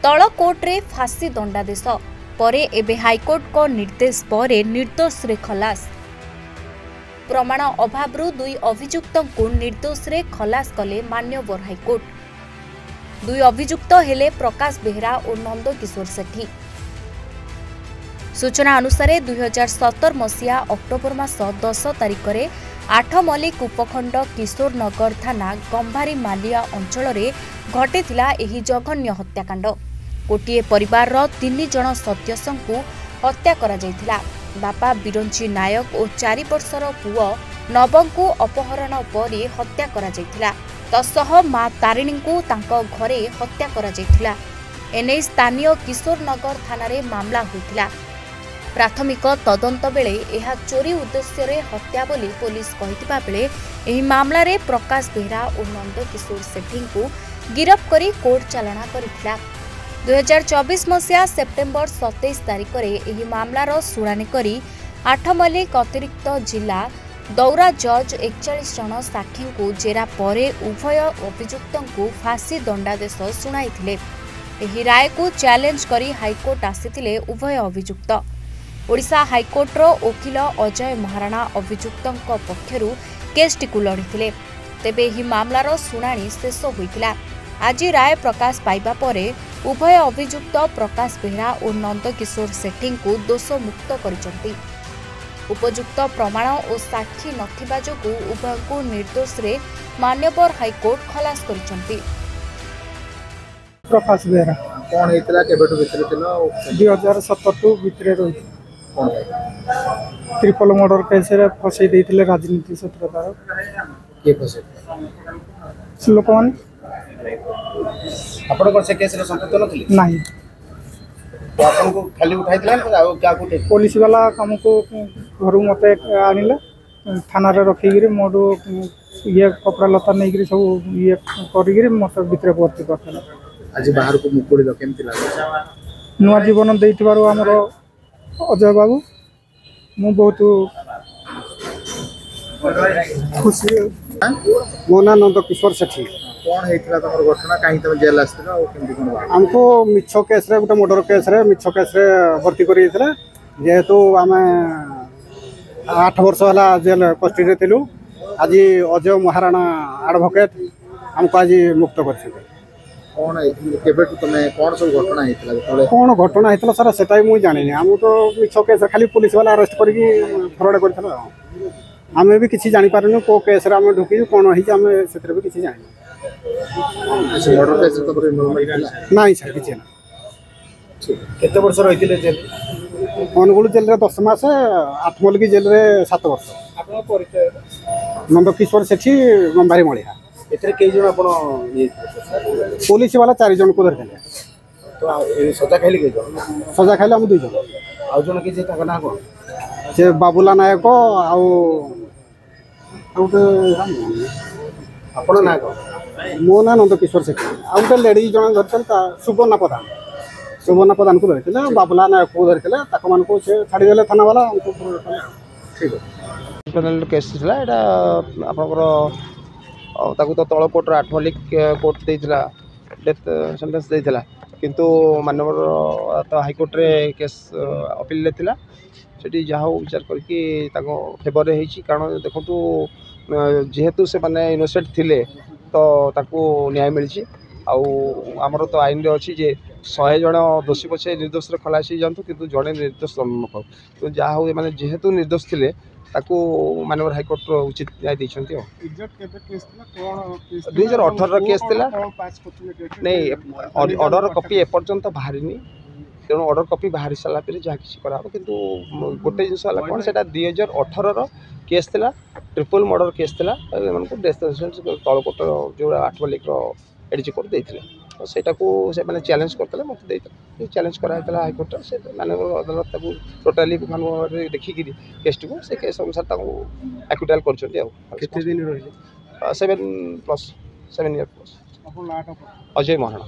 तल कोर्टे फांसी दंडादेश परे एबे हाईकोर्ट को निर्देश पर निर्दोष रे खलास। प्रमाण अभाव दुई अभियुक्त को निर्दोष रे खलास कले मान्यवर हाईकोर्ट। दुई अभियुक्त हेले प्रकाश बेहरा और नंदकिशोर सेठी। सूचना अनुसार 2017 मसीहा अक्टोबर मास 10 तारिख में 8 मल्लिक उपखंड किशोर नगर थाना गंभारी मालिया अंचल घटी एही जघन्य हत्याकांड। गोटे परिवार 3 जन सदस्य को हत्या करा जायथिला। बापा बिरंची नायक और 4 वर्षर पुओ नवं को अपहरण पर हत्या करा जायथिला। तसह मां तारिणी को तांको घरे हत्या करा जायथिला। एने स्थानीय किशोर नगर थाना रे मामला होइथिला। प्राथमिक तदंत बेले यह चोरी उद्देश्य रे हत्या बोली पुलिस कहिथिबा बेले एही मामला रे प्रकाश बेहरा और नंदकिशोर सेठी को गिरफ्त करी कोर्ट चालाना करिथिला। 2024 मसीहा सेप्टेम्बर 27 तारिख में यह मामलार शुणाणी करी 8 मल्लिक अतिरिक्त जिला दौरा जज 41 जन साक्षी को जेरा परे उभय अभियुक्त को फांसी दंडादेश शुणाई। एही राय को चैलेंज करी हाईकोर्ट आसीथिले उभय अभियुक्त। ओडिशा हाईकोर्टर वकिल अजय महाराणा अभियुक्त पक्षरु केसटी को लड़िथिले। तेबे एही मामलार शुणाणी शेष होइतिला। आज राय प्रकाश पाइबा परे उभय अभियुक्त प्रकाश बेहरा और नंदकिशोर सेठी को दोष मुक्त करिसंती। उपयुक्त प्रमाण और साक्षी नथिबा जोगु उभय को निर्दोष रे मान्यवर हाईकोर्ट खलास करिसंती। प्रकाश बेहरा कौन हेतला केबेटो भितरे थिलो 2017 टू भितरे रही कौन ट्रिपल मर्डर केस रे फसई देथिले राजनीति सूत्रधार के फसे लोक मान आपण को से केस रे संपर्क नथली नहीं तो आपन को खाली उठाइतला ना आ क्या को पुलिस वाला काम को घर मते आनिला थाना रे रखी गिरी मोडू ये कपड़ा लता नहीं गिरी सब ये करी गिरी मते भितरे भर्ती करथला। आज बाहर को मुकुड़ी द केमति लागो नुआ जीवन देइथिबारु हमर अजय बाबू मु बहुत खुशी। मो ना नंदकिशोर सेठी। कौन हेतला तमर घटना काहे तम जेल आस्थिला ओ केमति कोन हमको मिछो केस रे गुटे मर्डर केस रे मिछो केस रे भर्ती करी दिला। जेहेतु आमे 8 वर्ष हला जेल कस्टडी रे थिलु। आज अजय महाराणा एडवोकेट हमको आज मुक्त करछे। कौन केबेटो तमे कौन सब घटना हेतला तले कौन घटना हेतला सर सेटाई मु जानि हम तो मिछो केस खाली पुलिस वाला अरेस्ट करके फरवर्ड करथला। हमें भी किसी जानि पारनु को केस रे हम ढुकी कौन ही हमें सेतरे भी किसी जानि मर्डर केस तो पर इन्वॉल्वमेंट नहीं सर किसी ना। केते वर्ष रहितिले जेल अनुगुल जेल रे 10 मास 8 मल्लिक जेल रे 7 वर्ष। आपन परिचय नंदकिशोर सेठी गंभारी मलिया एतरे कई जण आपण ये पुलिस वाला 4 जन को धरले तो सजा खाइले कई जण सजा खाइले हम 2 जन आ जण के जे ताका ना कोन से बाबूला नायक आउ आपण ना कोन मो ना नंदकिशोर सेठी आउ गोटे लेडी जन धरछन सुवर्णा प्रधान को धरथिले बाबूला नायक को धरथिले ताको मान को से छाडी देले थाना वाला हमको ठीक है पेनल केस थिला एटा आपनकर ताकू तो तल कोर्ट 8 मल्लिक कोर्ट देइथिला डेथ सेंटेंस देइथिला किंतु मानवर तो हाई कोर्ट रे केस अपील लेथिला सेठी जाहो विचार करके ताको फेवर रे हेची। कारण देखंतु जेहेतु से माने इनोसेंट थिले तो ताकू न्याय मिलची। आउ आमर तो आईन रे अछि जे 100 जण दोषी पछे निर्दोष रे खलासी जानतु किंतु जणे निर्दोष न पाउ तो जा हो माने जेहेतु निर्दोष थिले ताकू मानवर हाई कोर्ट उचित न्याय दैछंती। हो एग्जैक्ट केबे केस थिला कोन केस 2018 रो केस थिला पास करथिले नहीं ऑर्डर कॉपी एपर्यंत बाहरिनी तेणु ऑर्डर कॉपी बाहरी सारा पे जहाँ किसी कराब किंतु गोटे जिन है कौन से 2018 रो केस थिला ट्रिपल मर्डर केस थिला एमनको डेथ सेंटेंस तलकोट जो 8 मल्लिक रो एडीजी कोर्ट देइथिले तो सेटा को से माने चैलेंज करतले मते देइथिले चैलेंज कराइतला हाई कोर्ट से माने अदालत ताको टोटली माने देखि कि केस को से केस अनुसार ताको एक्विटल करछथि आ कितने दिन रहिले 7 + 7 इयर प्लस अपन नाटक अजय महाराणा।